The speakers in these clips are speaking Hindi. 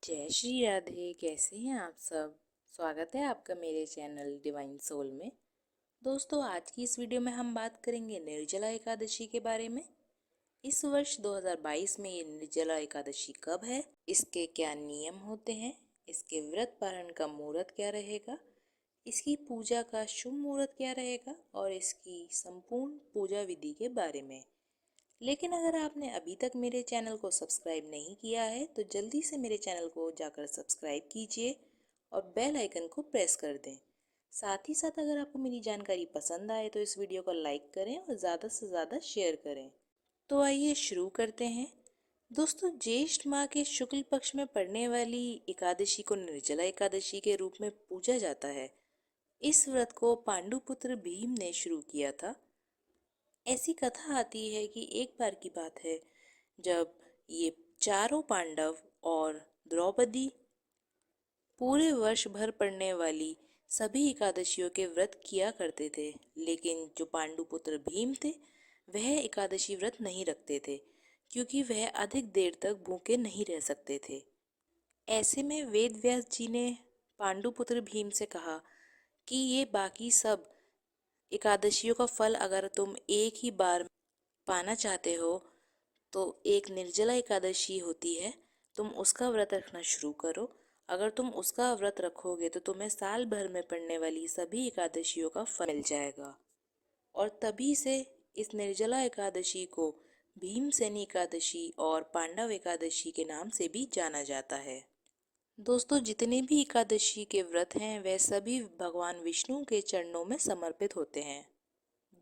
जय श्री राधे। कैसे हैं आप सब। स्वागत है आपका मेरे चैनल डिवाइन सोल में। दोस्तों, आज की इस वीडियो में हम बात करेंगे निर्जला एकादशी के बारे में। इस वर्ष 2022 में ये निर्जला एकादशी कब है, इसके क्या नियम होते हैं, इसके व्रत पारण का मुहूर्त क्या रहेगा, इसकी पूजा का शुभ मुहूर्त क्या रहेगा और इसकी संपूर्ण पूजा विधि के बारे में। लेकिन अगर आपने अभी तक मेरे चैनल को सब्सक्राइब नहीं किया है तो जल्दी से मेरे चैनल को जाकर सब्सक्राइब कीजिए और बेल आइकन को प्रेस कर दें। साथ ही साथ अगर आपको मेरी जानकारी पसंद आए तो इस वीडियो को लाइक करें और ज़्यादा से ज़्यादा शेयर करें। तो आइए शुरू करते हैं। दोस्तों, ज्येष्ठ माह के शुक्ल पक्ष में पड़ने वाली एकादशी को निर्जला एकादशी के रूप में पूजा जाता है। इस व्रत को पांडुपुत्र भीम ने शुरू किया था। ऐसी कथा आती है कि एक बार की बात है जब ये चारों पांडव और द्रौपदी पूरे वर्ष भर पड़ने वाली सभी एकादशियों के व्रत किया करते थे, लेकिन जो पांडुपुत्र भीम थे वह एकादशी व्रत नहीं रखते थे क्योंकि वह अधिक देर तक भूखे नहीं रह सकते थे। ऐसे में वेद व्यास जी ने पांडुपुत्र भीम से कहा कि ये बाकी सब एकादशियों का फल अगर तुम एक ही बार पाना चाहते हो तो एक निर्जला एकादशी होती है, तुम उसका व्रत रखना शुरू करो। अगर तुम उसका व्रत रखोगे तो तुम्हें साल भर में पड़ने वाली सभी एकादशियों का फल मिल जाएगा। और तभी से इस निर्जला एकादशी को भीमसेनी एकादशी और पांडव एकादशी के नाम से भी जाना जाता है। दोस्तों, जितने भी एकादशी के व्रत हैं वह सभी भगवान विष्णु के चरणों में समर्पित होते हैं।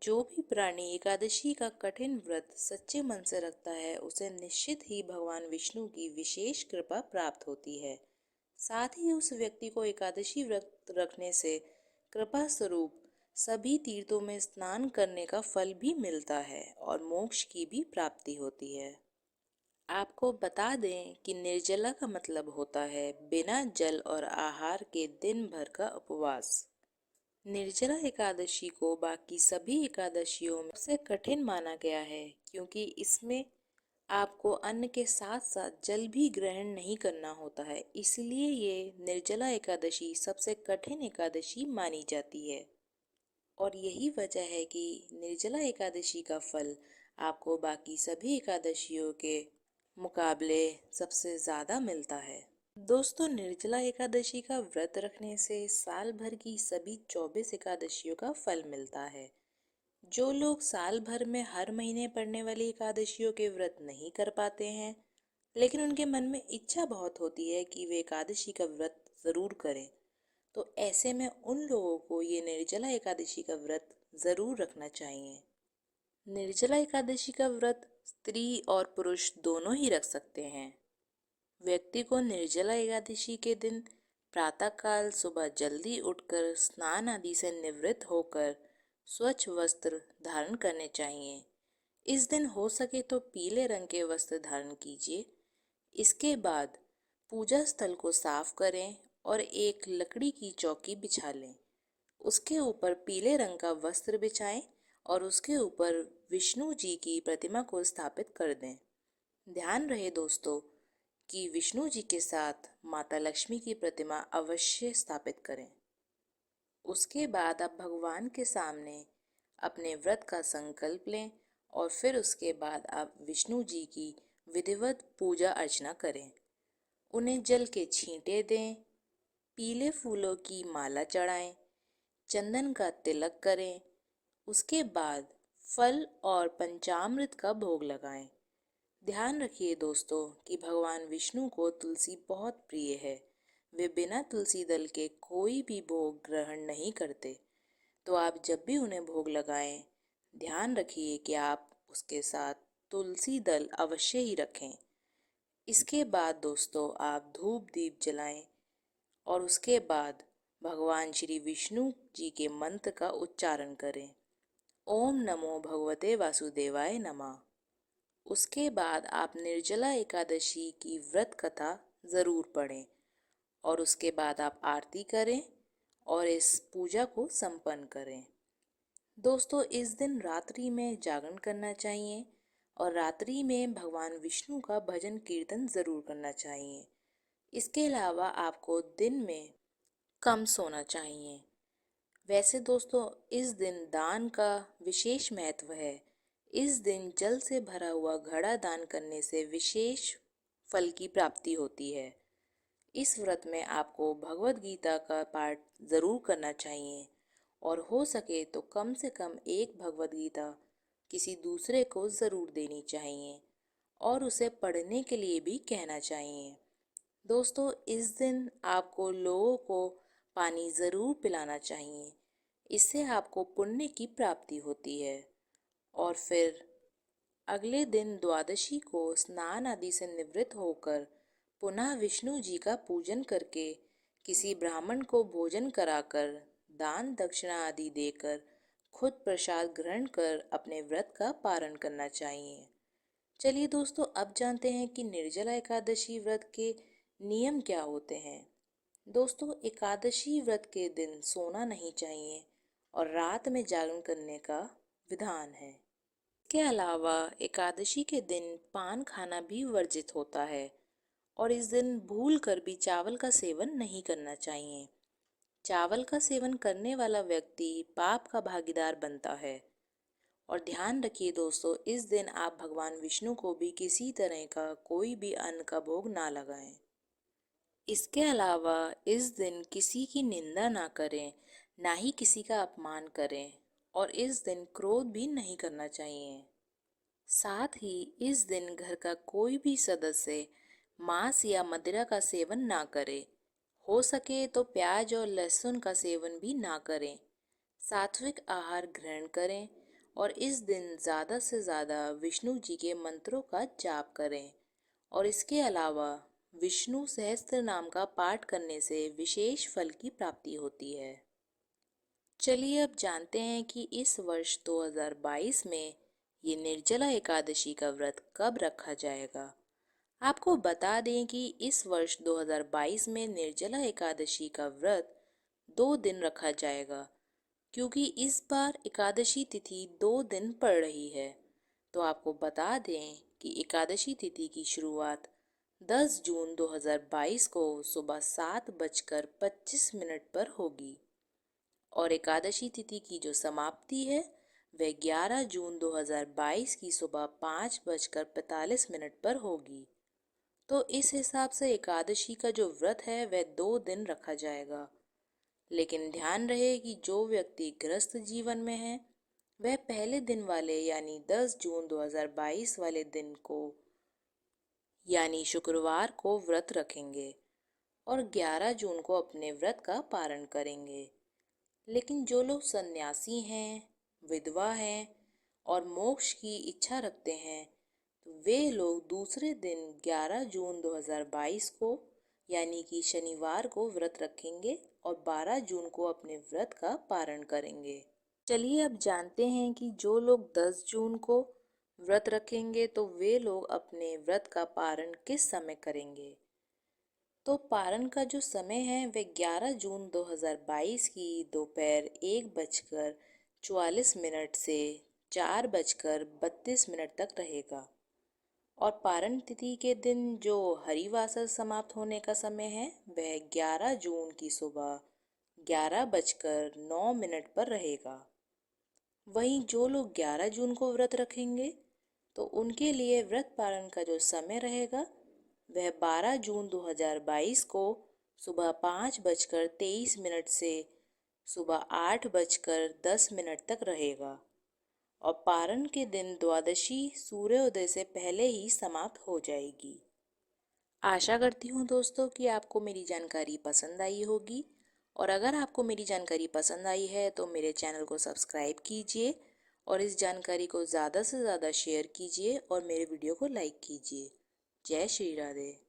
जो भी प्राणी एकादशी का कठिन व्रत सच्चे मन से रखता है उसे निश्चित ही भगवान विष्णु की विशेष कृपा प्राप्त होती है। साथ ही उस व्यक्ति को एकादशी व्रत रखने से कृपा स्वरूप सभी तीर्थों में स्नान करने का फल भी मिलता है और मोक्ष की भी प्राप्ति होती है। आपको बता दें कि निर्जला का मतलब होता है बिना जल और आहार के दिन भर का उपवास। निर्जला एकादशी को बाकी सभी एकादशियों में सबसे कठिन माना गया है क्योंकि इसमें आपको अन्न के साथ साथ जल भी ग्रहण नहीं करना होता है। इसलिए ये निर्जला एकादशी सबसे कठिन एकादशी मानी जाती है और यही वजह है कि निर्जला एकादशी का फल आपको बाकी सभी एकादशियों के मुकाबले सबसे ज़्यादा मिलता है। दोस्तों, निर्जला एकादशी का व्रत रखने से साल भर की सभी 24 एकादशियों का फल मिलता है। जो लोग साल भर में हर महीने पड़ने वाली एकादशियों के व्रत नहीं कर पाते हैं, लेकिन उनके मन में इच्छा बहुत होती है कि वे एकादशी का व्रत ज़रूर करें, तो ऐसे में उन लोगों को ये निर्जला एकादशी का व्रत ज़रूर रखना चाहिए। निर्जला एकादशी का व्रत स्त्री और पुरुष दोनों ही रख सकते हैं। व्यक्ति को निर्जला एकादशी के दिन प्रातःकाल सुबह जल्दी उठकर स्नान आदि से निवृत्त होकर स्वच्छ वस्त्र धारण करने चाहिए। इस दिन हो सके तो पीले रंग के वस्त्र धारण कीजिए। इसके बाद पूजा स्थल को साफ करें और एक लकड़ी की चौकी बिछा लें। उसके ऊपर पीले रंग का वस्त्र बिछाएं और उसके ऊपर विष्णु जी की प्रतिमा को स्थापित कर दें। ध्यान रहे दोस्तों कि विष्णु जी के साथ माता लक्ष्मी की प्रतिमा अवश्य स्थापित करें। उसके बाद आप भगवान के सामने अपने व्रत का संकल्प लें और फिर उसके बाद आप विष्णु जी की विधिवत पूजा अर्चना करें। उन्हें जल के छींटे दें, पीले फूलों की माला चढ़ाएं, चंदन का तिलक करें। उसके बाद फल और पंचामृत का भोग लगाएं। ध्यान रखिए दोस्तों कि भगवान विष्णु को तुलसी बहुत प्रिय है। वे बिना तुलसी दल के कोई भी भोग ग्रहण नहीं करते। तो आप जब भी उन्हें भोग लगाएं, ध्यान रखिए कि आप उसके साथ तुलसी दल अवश्य ही रखें। इसके बाद दोस्तों आप धूप दीप जलाएं और उसके बाद भगवान श्री विष्णु जी के मंत्र का उच्चारण करें। ओम नमो भगवते वासुदेवाय नमः। उसके बाद आप निर्जला एकादशी की व्रत कथा ज़रूर पढ़ें और उसके बाद आप आरती करें और इस पूजा को संपन्न करें। दोस्तों, इस दिन रात्रि में जागरण करना चाहिए और रात्रि में भगवान विष्णु का भजन कीर्तन ज़रूर करना चाहिए। इसके अलावा आपको दिन में कम सोना चाहिए। वैसे दोस्तों, इस दिन दान का विशेष महत्व है। इस दिन जल से भरा हुआ घड़ा दान करने से विशेष फल की प्राप्ति होती है। इस व्रत में आपको भगवत गीता का पाठ ज़रूर करना चाहिए और हो सके तो कम से कम एक भगवत गीता किसी दूसरे को ज़रूर देनी चाहिए और उसे पढ़ने के लिए भी कहना चाहिए। दोस्तों, इस दिन आपको लोगों को पानी ज़रूर पिलाना चाहिए। इससे आपको पुण्य की प्राप्ति होती है। और फिर अगले दिन द्वादशी को स्नान आदि से निवृत्त होकर पुनः विष्णु जी का पूजन करके किसी ब्राह्मण को भोजन कराकर दान दक्षिणा आदि देकर खुद प्रसाद ग्रहण कर अपने व्रत का पारण करना चाहिए। चलिए दोस्तों, अब जानते हैं कि निर्जला एकादशी व्रत के नियम क्या होते हैं। दोस्तों, एकादशी व्रत के दिन सोना नहीं चाहिए और रात में जागरण करने का विधान है। के अलावा एकादशी के दिन पान खाना भी वर्जित होता है और इस दिन भूल कर भी चावल का सेवन नहीं करना चाहिए। चावल का सेवन करने वाला व्यक्ति पाप का भागीदार बनता है। और ध्यान रखिए दोस्तों, इस दिन आप भगवान विष्णु को भी किसी तरह का कोई भी अन्न का भोग ना लगाएं। इसके अलावा इस दिन किसी की निंदा ना करें, ना ही किसी का अपमान करें और इस दिन क्रोध भी नहीं करना चाहिए। साथ ही इस दिन घर का कोई भी सदस्य मांस या मदिरा का सेवन ना करे। हो सके तो प्याज और लहसुन का सेवन भी ना करें। सात्विक आहार ग्रहण करें और इस दिन ज़्यादा से ज़्यादा विष्णु जी के मंत्रों का जाप करें। और इसके अलावा विष्णु सहस्त्र नाम का पाठ करने से विशेष फल की प्राप्ति होती है। चलिए अब जानते हैं कि इस वर्ष 2022 में ये निर्जला एकादशी का व्रत कब रखा जाएगा। आपको बता दें कि इस वर्ष 2022 में निर्जला एकादशी का व्रत 2 दिन रखा जाएगा, क्योंकि इस बार एकादशी तिथि 2 दिन पड़ रही है। तो आपको बता दें कि एकादशी तिथि की शुरुआत 10 जून 2022 को सुबह 7:25 पर होगी और एकादशी तिथि की जो समाप्ति है वह 11 जून 2022 की सुबह 5:45 पर होगी। तो इस हिसाब से एकादशी का जो व्रत है वह 2 दिन रखा जाएगा। लेकिन ध्यान रहे कि जो व्यक्ति गृहस्थ जीवन में है वह पहले दिन वाले यानी 10 जून 2022 वाले दिन को यानी शुक्रवार को व्रत रखेंगे और 11 जून को अपने व्रत का पारण करेंगे। लेकिन जो लोग सन्यासी हैं, विधवा हैं और मोक्ष की इच्छा रखते हैं, तो वे लोग दूसरे दिन 11 जून 2022 को यानी कि शनिवार को व्रत रखेंगे और 12 जून को अपने व्रत का पारण करेंगे। चलिए अब जानते हैं कि जो लोग 10 जून को व्रत रखेंगे तो वे लोग अपने व्रत का पारण किस समय करेंगे। तो पारण का जो समय है वह 11 जून 2022 की दोपहर 1:44 से 4:32 तक रहेगा। और पारण तिथि के दिन जो हरिवासर समाप्त होने का समय है वह 11 जून की सुबह 11:09 पर रहेगा। वहीं जो लोग 11 जून को व्रत रखेंगे तो उनके लिए व्रत पारण का जो समय रहेगा वह 12 जून 2022 को सुबह 5:23 से सुबह 8:10 तक रहेगा और पारण के दिन द्वादशी सूर्योदय से पहले ही समाप्त हो जाएगी। आशा करती हूँ दोस्तों कि आपको मेरी जानकारी पसंद आई होगी और अगर आपको मेरी जानकारी पसंद आई है तो मेरे चैनल को सब्सक्राइब कीजिए और इस जानकारी को ज़्यादा से ज़्यादा शेयर कीजिए और मेरे वीडियो को लाइक कीजिए। जय श्री राधे।